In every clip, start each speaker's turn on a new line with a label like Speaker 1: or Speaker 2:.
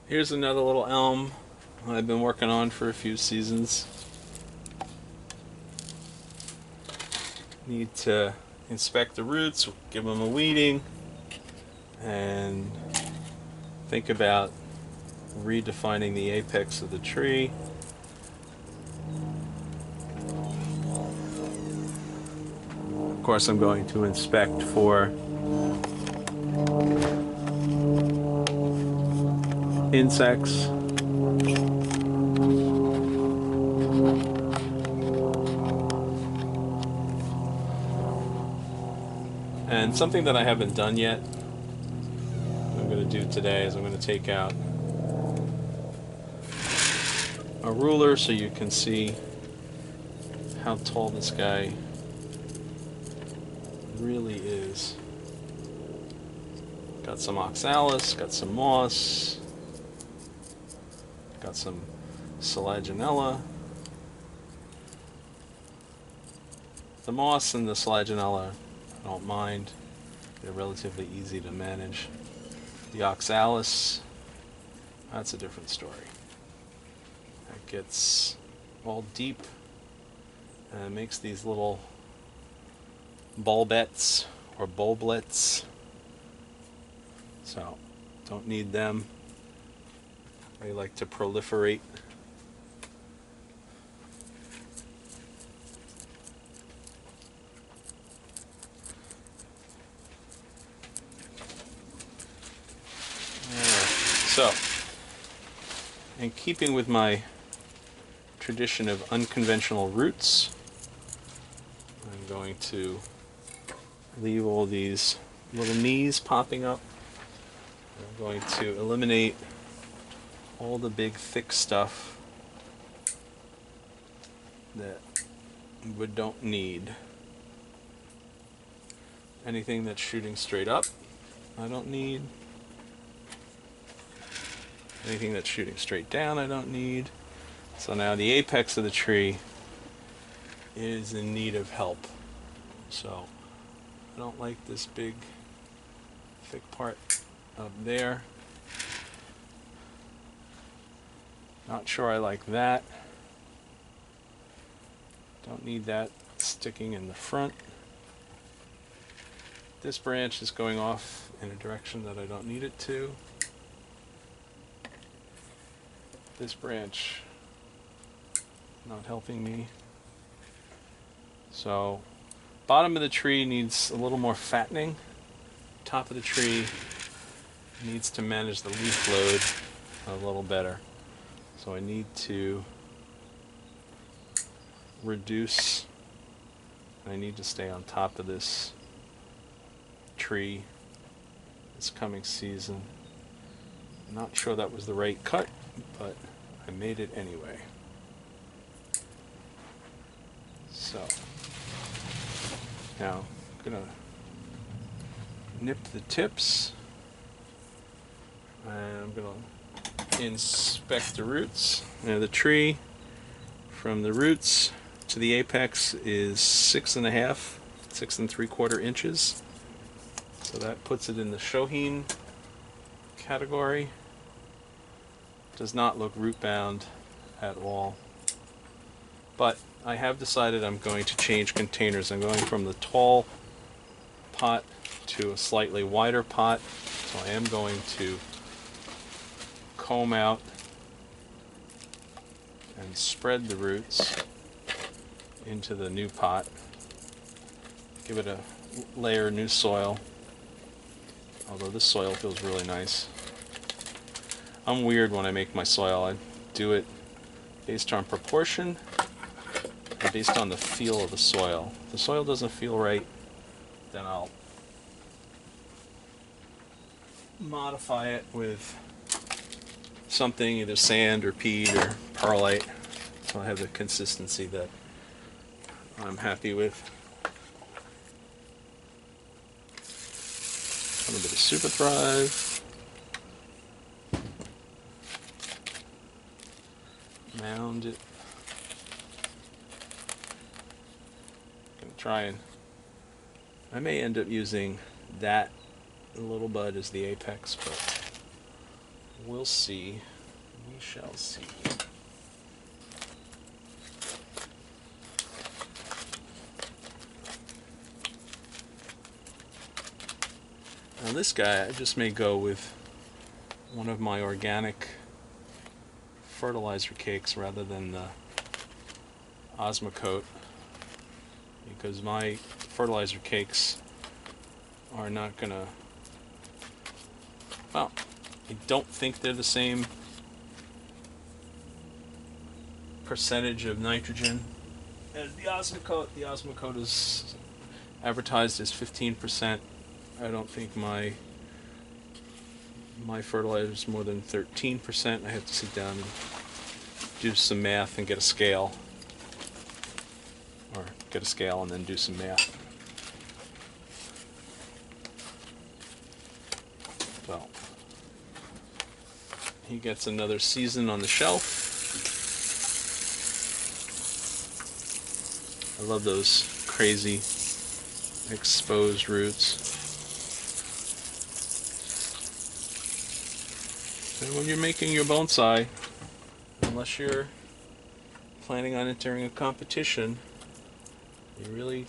Speaker 1: Here's another little elm I've been working on for a few seasons. Need to inspect the roots, give them a weeding, and think about redefining the apex of the tree. Of course, I'm going to inspect for insects. And something that I haven't done yet, I'm going to do today, is I'm going to take out a ruler so you can see how tall this guy really is. Got some oxalis, got some moss, got some selaginella. The moss and the selaginella I don't mind. They're relatively easy to manage. The oxalis, that's a different story. That gets all deep and makes these little bulbets or bulblets. So, don't need them. They like to proliferate. So, in keeping with my tradition of unconventional roots, I'm going to leave all these little knees popping up. I'm going to eliminate all the big thick stuff that we don't need. Anything that's shooting straight up, I don't need. Anything that's shooting straight down, I don't need. So now the apex of the tree is in need of help. So I don't like this big thick part up there. Not sure I like that. Don't need that sticking in the front. This branch is going off in a direction that I don't need it to. This branch not helping me. So bottom of the tree needs a little more fattening. Top of the tree needs to manage the leaf load a little better. So I need to reduce, I need to stay on top of this tree this coming season. I'm not sure that was the right cut, but I made it anyway. So now I'm gonna nip the tips, and I'm gonna inspect the roots. Now the tree from the roots to the apex is 6.5, 6 3/4 inches. So that puts it in the Shohin category. Does not look root bound at all. But I have decided I'm going to change containers. I'm going from the tall pot to a slightly wider pot. So I am going to comb out and spread the roots into the new pot. Give it a layer of new soil. Although this soil feels really nice. I'm weird when I make my soil. I do it based on proportion and based on the feel of the soil. If the soil doesn't feel right, then I'll modify it with something, either sand or peat or perlite, so I have the consistency that I'm happy with. A little bit of Super Thrive. Mound it. Gonna try and I may end up using that little bud as the apex, but we'll see. We shall see. Now this guy, I just may go with one of my organic fertilizer cakes rather than the Osmocote, because my fertilizer cakes are not gonna, well, I don't think they're the same percentage of nitrogen as the Osmocote. The Osmocote is advertised as 15%. I don't think my fertilizer is more than 13%. I have to sit down and do some math and get a scale, or get a scale and then do some math. Well, he gets another season on the shelf. I love those crazy exposed roots. And when you're making your bonsai, unless you're planning on entering a competition, you really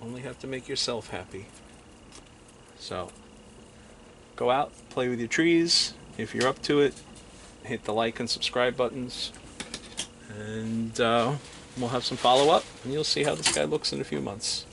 Speaker 1: only have to make yourself happy. So, go out, play with your trees. If you're up to it, hit the like and subscribe buttons. And we'll have some follow-up, and you'll see how this guy looks in a few months.